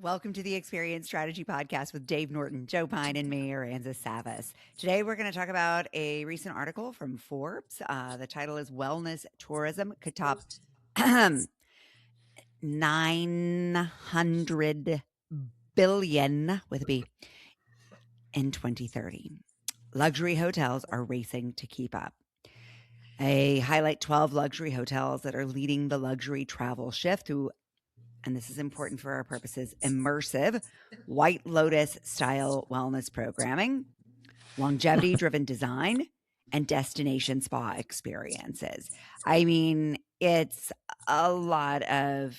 Welcome to the Experience Strategy Podcast with Dave Norton, Joe Pine, and me, Aranza Savas. Today, we're going to talk about a recent article from Forbes. The title is Wellness Tourism Could Top 900 billion with a B in 2030. Luxury hotels are racing to keep up. I highlight 12 luxury hotels that are leading the luxury travel shift through, and this is important for our purposes, immersive White Lotus style wellness programming, longevity driven design, and destination spa experiences. I mean, it's a lot of,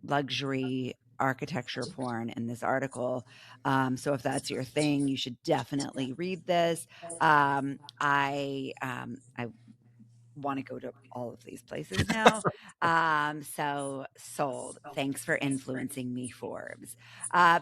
luxury architecture porn in this article. So if that's your thing, you should definitely read this. I want to go to all of these places now. So sold. Thanks for influencing me, Forbes.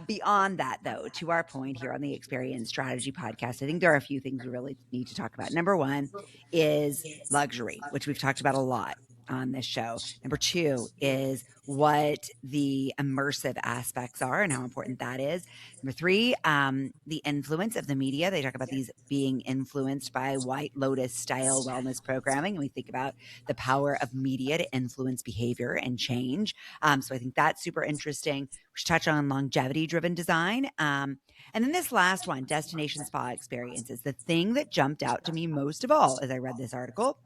Beyond that, though, to our point here on the Experience Strategy Podcast, I think there are a few things we really need to talk about. Number one is luxury, which we've talked about a lot on this show. Number two is what the immersive aspects are and how important that is. Number three, the influence of the media. They talk about these being influenced by White Lotus style wellness programming. And we think about the power of media to influence behavior and change. So I think that's super interesting. We should touch on longevity driven design. And then this last one, destination spa experiences. The thing that jumped out to me most of all as I read this article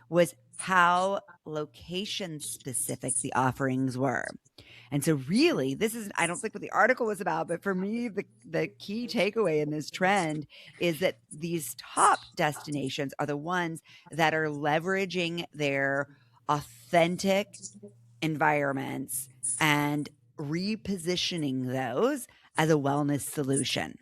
was how location specific the offerings were. And so really, this is, I don't think what the article was about, but for me, the key takeaway in this trend is that these top destinations are the ones that are leveraging their authentic environments and repositioning those as a wellness solution.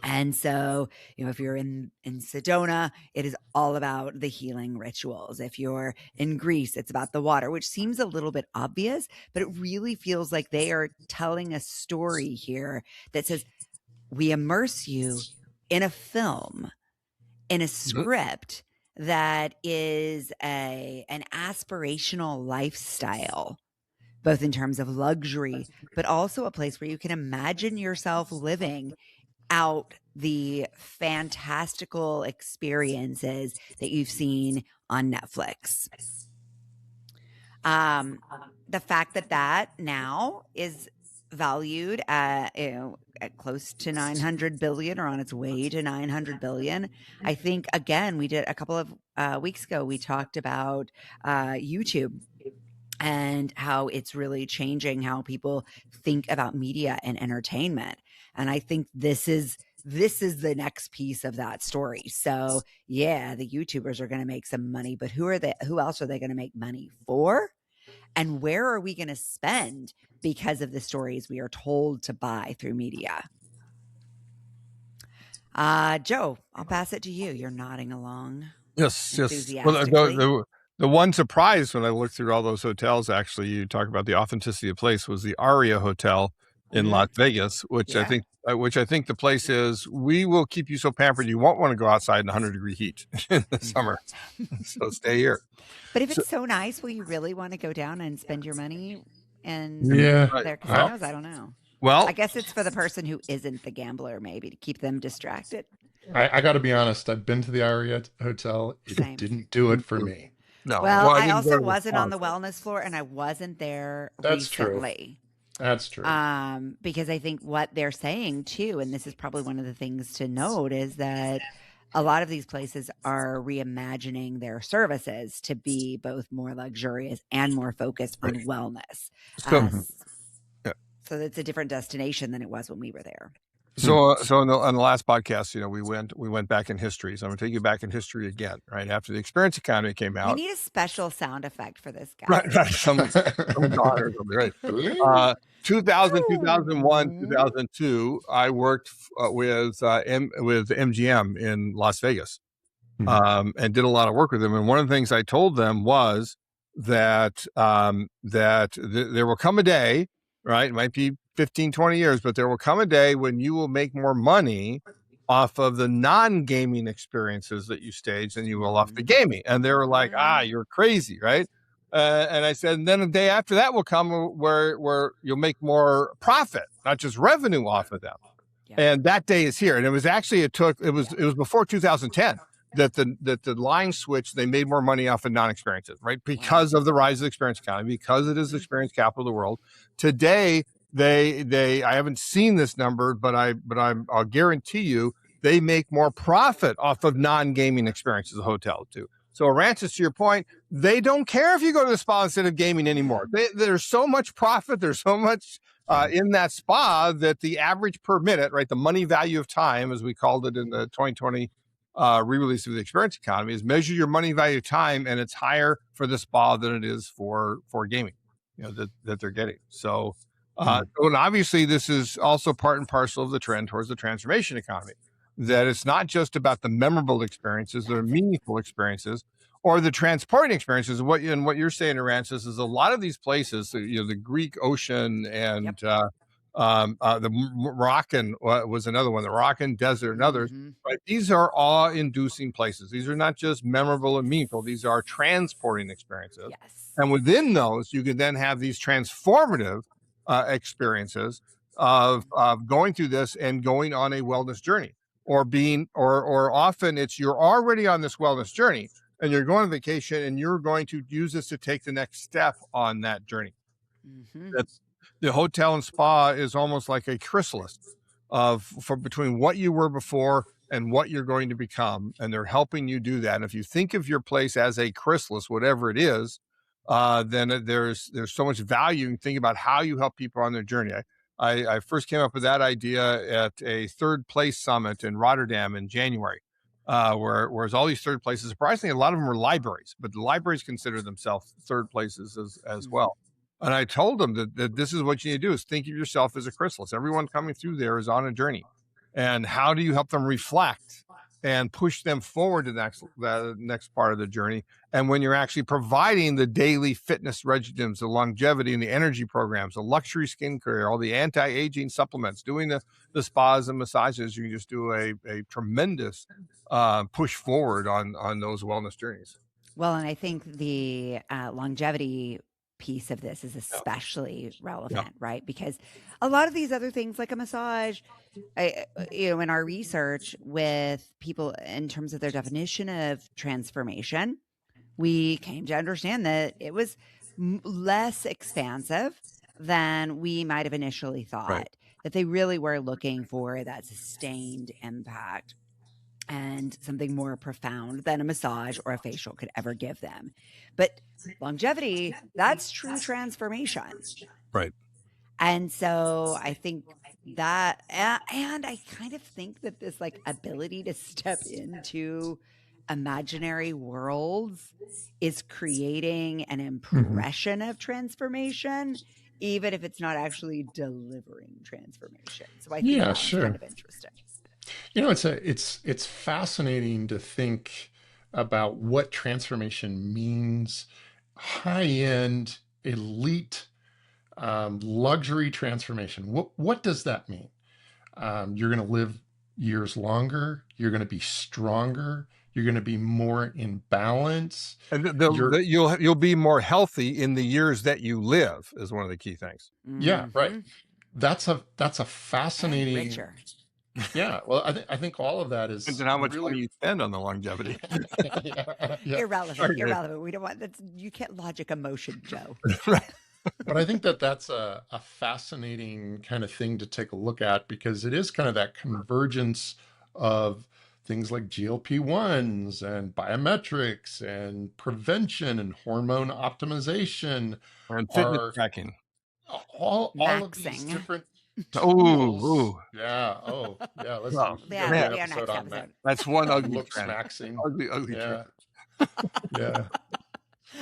And so, if you're in Sedona, it is all about the healing rituals. If you're in Greece, it's about the water, which seems a little bit obvious, but it really feels like they are telling a story here that says, we immerse you in a film, in a script that is an aspirational lifestyle, both in terms of luxury, but also a place where you can imagine yourself living out the fantastical experiences that you've seen on Netflix. The fact that now is valued at close to 900 billion or on its way to 900 billion. I think, again, we did a couple of weeks ago, we talked about YouTube and how it's really changing how people think about media and entertainment. And I think this is the next piece of that story. So yeah, the YouTubers are going to make some money, but who else are they going to make money for? And where are we going to spend because of the stories we are told to buy through media? Joe, I'll pass it to you. You're nodding along. Yes. Well, the one surprise when I looked through all those hotels, actually, you talk about the authenticity of place, was the Aria Hotel in Las Vegas, which I think the place is, we will keep you so pampered you won't want to go outside in 100-degree heat in the summer. So stay here. But if it's so nice, will you really want to go down and spend your money in their casinos? I don't know. Well, I guess it's for the person who isn't the gambler, maybe, to keep them distracted. I got to be honest. I've been to the Aria Hotel. It didn't do it for me. No. Well, I also wasn't on the wellness floor, and I wasn't there recently. That's true. Because I think what they're saying too, and this is probably one of the things to note, is that a lot of these places are reimagining their services to be both more luxurious and more focused on wellness. So it's a different destination than it was when we were there. So on the last podcast, we went back in history. So I'm going to take you back in history again, right? After the experience economy came out. We need a special sound effect for this guy. Right. Some daughter will be right. 2000, 2001, 2002, I worked with MGM in Las Vegas, and did a lot of work with them. And one of the things I told them was that there will come a day, right? It might be 15, 20 years, but there will come a day when you will make more money off of the non-gaming experiences that you stage than you will off the gaming. And they were like, you're crazy, right? And I said, and then the day after that will come where you'll make more profit, not just revenue off of them. Yeah. And that day is here. And it was actually, it was before 2010 that the line switch, they made more money off of non-experiences, right? Because of the rise of experience economy, because it is the experience capital of the world. Today, I haven't seen this number, but I'll guarantee you they make more profit off of non-gaming experiences, the hotel too. So Aransas, to your point, they don't care if you go to the spa instead of gaming anymore. There's so much profit, there's so much in that spa that the average per minute, right, the money value of time, as we called it in the 2020 re-release of the experience economy, is measure your money value of time, and it's higher for the spa than it is for gaming, that they're getting. So, and obviously this is also part and parcel of the trend towards the transformation economy, that it's not just about the memorable experiences, the meaningful experiences, or the transporting experiences. What you're saying, Aransas, is a lot of these places, the Greek Ocean and the Moroccan was another one, the Moroccan Desert and others, right? These are awe-inducing places. These are not just memorable and meaningful. These are transporting experiences. Yes. And within those, you can then have these transformative experiences of going through this and going on a wellness journey, or often it's you're already on this wellness journey and you're going on vacation and you're going to use this to take the next step on that journey. That's the hotel and spa is almost like a chrysalis for between what you were before and what you're going to become, and they're helping you do that. And if you think of your place as a chrysalis, whatever it is, then there's so much value in thinking about how you help people on their journey. I first came up with that idea at a third place summit in Rotterdam in January, whereas all these third places, surprisingly, a lot of them are libraries, but the libraries consider themselves third places as well. And I told them that this is what you need to do, is think of yourself as a chrysalis. Everyone coming through there is on a journey. And how do you help them reflect and push them forward to the next part of the journey? And when you're actually providing the daily fitness regimens, the longevity and the energy programs, the luxury skincare, all the anti-aging supplements, doing the spas and massages, you can just do a tremendous push forward on those wellness journeys. Well, and I think the longevity piece of this is especially relevant, right? Because a lot of these other things, like a massage, in our research with people in terms of their definition of transformation, we came to understand that it was less expansive than we might have initially thought, right? That they really were looking for that sustained impact and something more profound than a massage or a facial could ever give them. But longevity, that's true transformation. Right. And so I think that, and I kind of think that this ability to step into imaginary worlds is creating an impression of transformation, even if it's not actually delivering transformation. So I think that's kind of interesting. It's fascinating to think about what transformation means. High-end, elite, luxury transformation. What does that mean? You're going to live years longer. You're going to be stronger. You're going to be more in balance. And you'll be more healthy in the years that you live is one of the key things. Yeah, right. That's a fascinating. And richer. Yeah, well, I think all of that is. Depends on how much money you spend on the longevity. Irrelevant. We don't want that. You can't logic emotion, Joe. Right. But I think that's a fascinating kind of thing to take a look at, because it is kind of that convergence of things like GLP-1s and biometrics and prevention and hormone optimization and fitness tracking. All of these different. Oh, yeah. Oh, yeah. Let's do an episode on that. That's one ugly maxing. Ugly yeah. Yeah.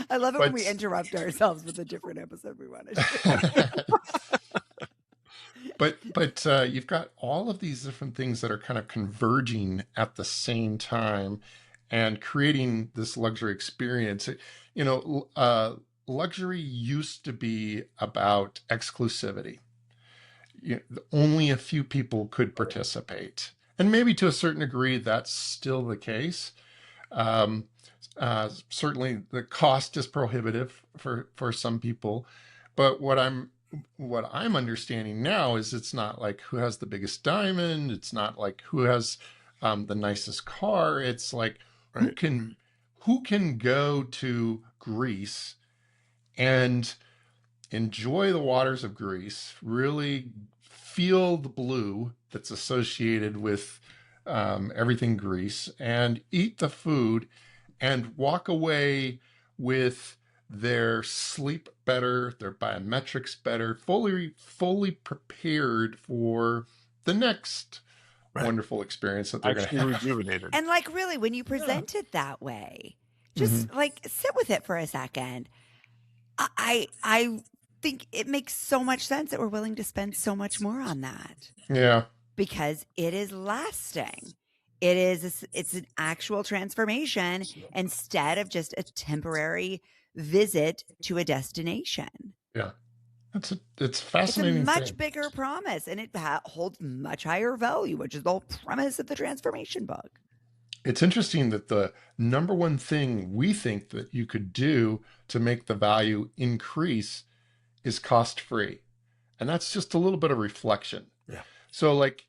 I love it when we interrupt ourselves with a different episode we want to do. But you've got all of these different things that are kind of converging at the same time and creating this luxury experience. Luxury used to be about exclusivity. Only a few people could participate. And maybe to a certain degree, that's still the case. Certainly, the cost is prohibitive for some people, but what I'm understanding now is it's not like who has the biggest diamond. It's not like who has the nicest car. It's like who Right. can go to Greece and enjoy the waters of Greece, really feel the blue that's associated with everything Greece, and eat the food and walk away with their sleep better, their biometrics better, fully prepared for the next Right. wonderful experience that they're going Actually to have. rejuvenated. And like really, when you Yeah. present it that way, just like sit with it for a second. I think it makes so much sense that we're willing to spend so much more on that Yeah. because it is lasting. It's an actual transformation instead of just a temporary visit to a destination. Yeah. It's It's a fascinating much thing. bigger promise and it holds much higher value, which is the whole premise of the transformation book. It's interesting that the number one thing we think that you could do to make the value increase is cost free. And that's just a little bit of reflection. Yeah. So like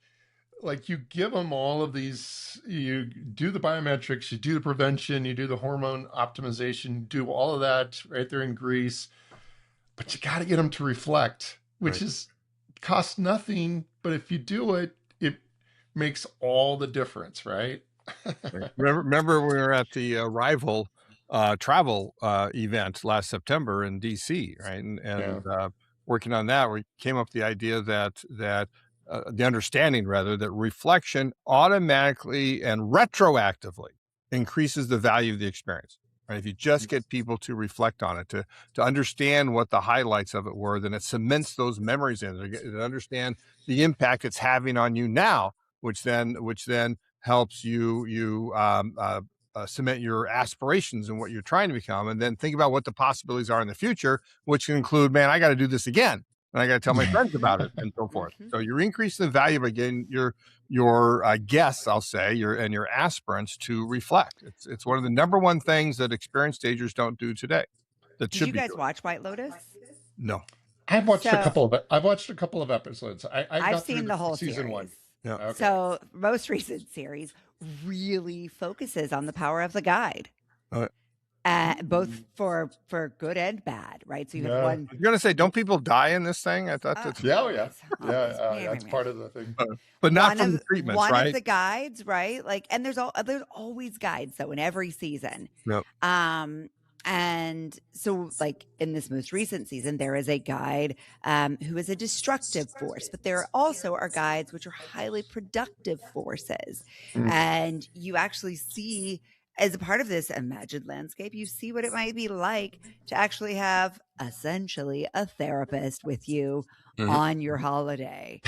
you give them all of these, you do the biometrics, you do the prevention, you do the hormone optimization, you do all of that right there in Greece, but you got to get them to reflect, which Right. is cost nothing. But if you do it, it makes all the difference, right? Remember we were at the Rival travel event last September in DC, right? And working on that, we came up with the idea that the understanding rather that reflection automatically and retroactively increases the value of the experience. Right? If you just get people to reflect on it, to understand what the highlights of it were, then it cements those memories in. To understand the impact it's having on you now, which then helps you cement your aspirations and what you're trying to become, and then think about what the possibilities are in the future, which can include, man, I got to do this again, and I got to tell my friends about it, and so forth. So you're increasing the value by getting your guests, I'll say, your aspirants to reflect. It's one of the number one things that experienced stagers don't do today. That Did should you be guys doing. watch White Lotus? No. I've watched a So- couple of episodes. I've I've got through seen the whole season series. one. Yeah. Okay. So most recent series really focuses on the power of the guide, both for good and bad, right? So you have Yeah. one. You're gonna say, don't people die in this thing? I thought that's, Yeah, always. that's part of the thing. but not one from of, the treatments, one right? of the guides, right? Like, and there's always guides though in every season. Yep. And so like in this most recent season, there is a guide who is a destructive force, but there also are guides which are highly productive forces. Mm. And you actually see, as a part of this imagined landscape, you see what it might be like to actually have essentially a therapist with you on your holiday.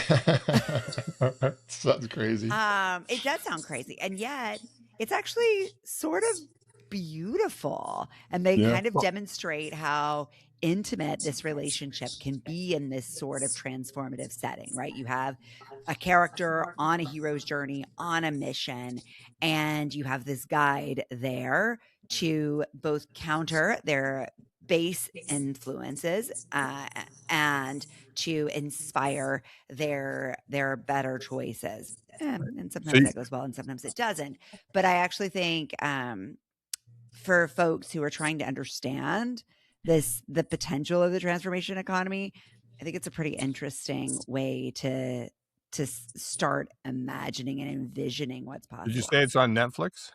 Sounds crazy. It does sound crazy, and yet it's actually sort of beautiful, and they kind of demonstrate how intimate this relationship can be in this sort of transformative setting, right? You have a character on a hero's journey, on a mission, and you have this guide there to both counter their base influences and to inspire their better choices. And sometimes that goes well and sometimes it doesn't. But I actually think for folks who are trying to understand the potential of the transformation economy, I think it's a pretty interesting way to start imagining and envisioning what's possible. Did you say it's on Netflix?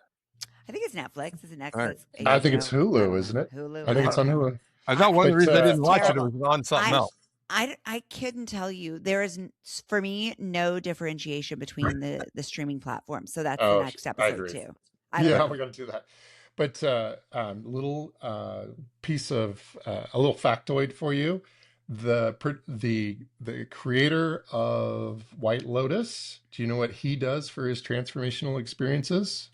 I think it's Netflix. Is it Netflix? Right. I think it's Hulu, isn't it? Hulu. I think it's on Hulu. I thought one of the reasons I didn't watch it terrible. was on something else. I couldn't tell you. There is, for me, no differentiation between the streaming platforms. So that's the next episode agree. too. Yeah, we're going to do that. But little piece of a little factoid for you: the creator of White Lotus. Do you know what he does for his transformational experiences?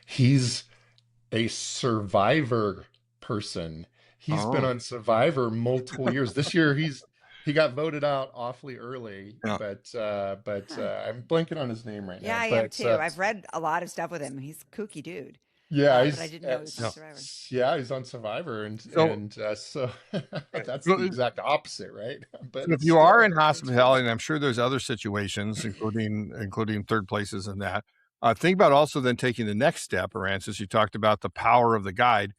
He's a Survivor person. He's been on Survivor multiple years. This year he got voted out awfully early, but I'm blanking on his name right now. Yeah, I am too. I've read a lot of stuff with him. He's a kooky dude. Yeah, but I didn't know he was on Survivor. yeah, he's on Survivor, and so that's the So exact opposite, right? But if you are in still, hospitality, and I'm sure there's other situations, including third places and that, think about also then taking the next step, Aransas. You talked about the power of the guide.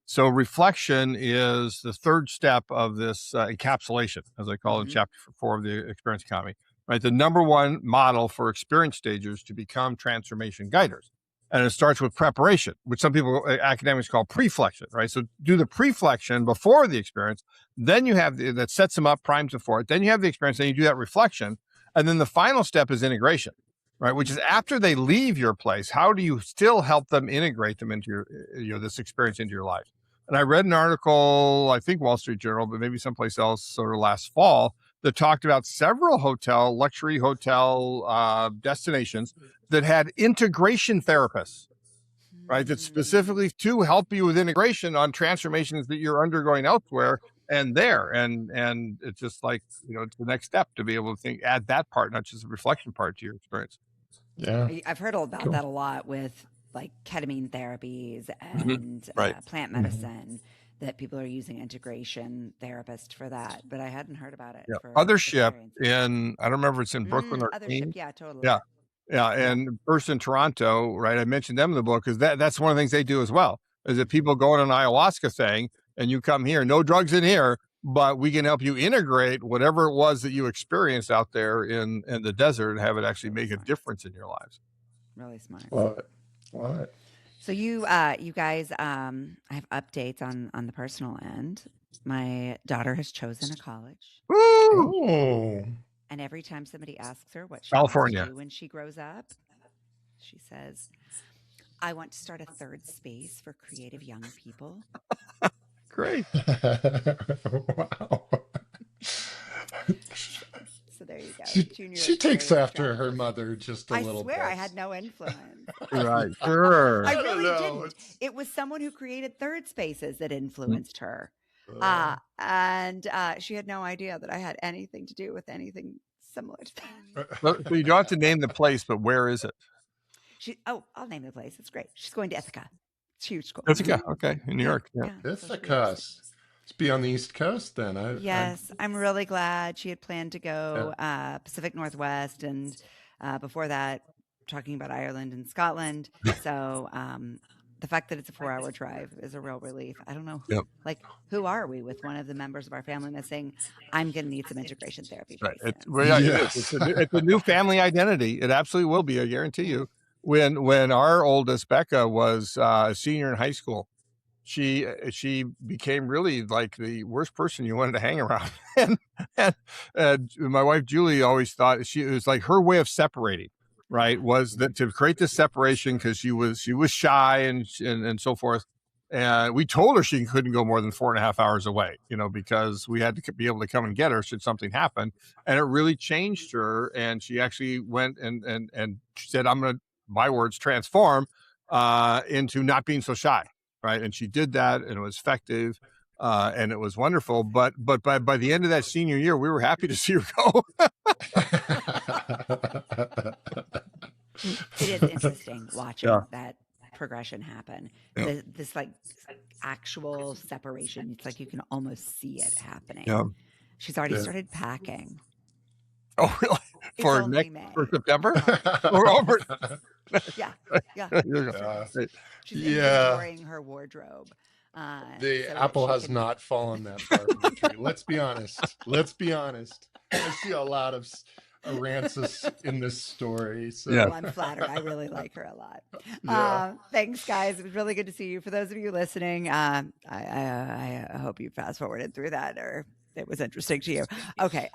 So reflection is the third step of this encapsulation, as I call it in chapter 4 of the experience economy, right? The number one model for experienced stagers to become transformation guiders. And it starts with preparation, which some people, academics call preflection, right? So do the preflection before the experience. Then you have that sets them up, primes them for it. Then you have the experience. Then you do that reflection. And then the final step is integration, right? Which is after they leave your place, how do you still help them integrate them into your, this experience into your life? And I read an article, I think Wall Street Journal, but maybe someplace else sort of last fall, that talked about several luxury hotel destinations that had integration therapists, right? That specifically to help you with integration on transformations that you're undergoing elsewhere and there. And it's just like, it's the next step to be able to add that part, not just the reflection part to your experience. Yeah. I've heard about that a lot with like ketamine therapies and plant medicine, that people are using integration therapists for that, but I hadn't heard about it. For Othership in, I don't remember if it's in Brooklyn or Othership, yeah, totally. Yeah, and first in Toronto, right? I mentioned them in the book because that's one of the things they do as well. Is that people go on an ayahuasca thing and you come here, no drugs in here, but we can help you integrate whatever it was that you experienced out there in the desert and have it actually make a difference in your lives. Really smart. Love it. So you guys, I have updates on the personal end. My daughter has chosen a college. Oh. And every time somebody asks her what she California wants to do when she grows up, she says, I want to start a third space for creative young people. Great. Wow. So there you go. She takes after her mother just a little bit. I swear I had no influence. Right. Sure. I really didn't. It was someone who created third spaces that influenced her. And she had no idea that I had anything to do with anything similar to that. So you don't have to name the place, but where is it? I'll name the place. It's great. She's going to Ithaca. It's huge school. Ithaca, okay, in New York. Yeah. Ithaca. Let's be on the East Coast then. I'm really glad. She had planned to go Pacific Northwest, and before that, talking about Ireland and Scotland. So the fact that it's a 4-hour drive is a real relief. I don't know. Who are we with one of the members of our family missing? I'm going to need some integration therapy. Right. It's a new family identity. It absolutely will be. I guarantee you. When our oldest Becca was a senior in high school, she became really like the worst person you wanted to hang around. and my wife Julie always thought it was like her way of separating. Right, was that to create this separation because she was shy and so forth, and we told her she couldn't go more than 4.5 hours away, because we had to be able to come and get her should something happen, and it really changed her. And she actually went and she said, "I'm gonna, my words, transform into not being so shy." Right, and she did that, and it was effective. And it was wonderful, but by the end of that senior year, we were happy to see her go. It is interesting watching that progression happen. This like actual separation. It's like you can almost see it happening. She's already started packing. Oh, really? For September? Or over? Yeah. She's inventorying her wardrobe. The apple has not fallen that far from the tree. Let's be honest. I see a lot of Aransas in this story. So. Well, I'm flattered. I really like her a lot. Thanks, guys. It was really good to see you. For those of you listening, I hope you fast forwarded through that, or it was interesting to you. Okay.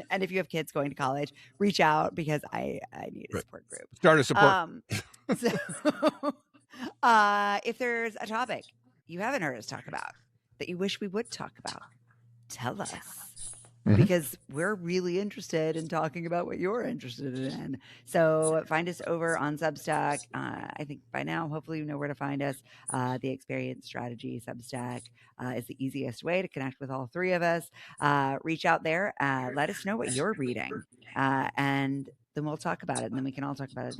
And if you have kids going to college, reach out because I need a support group. Start a support. If there's a topic you haven't heard us talk about that you wish we would talk about, tell us. Because we're really interested in talking about what you're interested in. So find us over on Substack. I think by now, hopefully you know where to find us. The Experience Strategy Substack is the easiest way to connect with all three of us. Reach out there. Let us know what you're reading. And then we'll talk about it. And then we can all talk about it.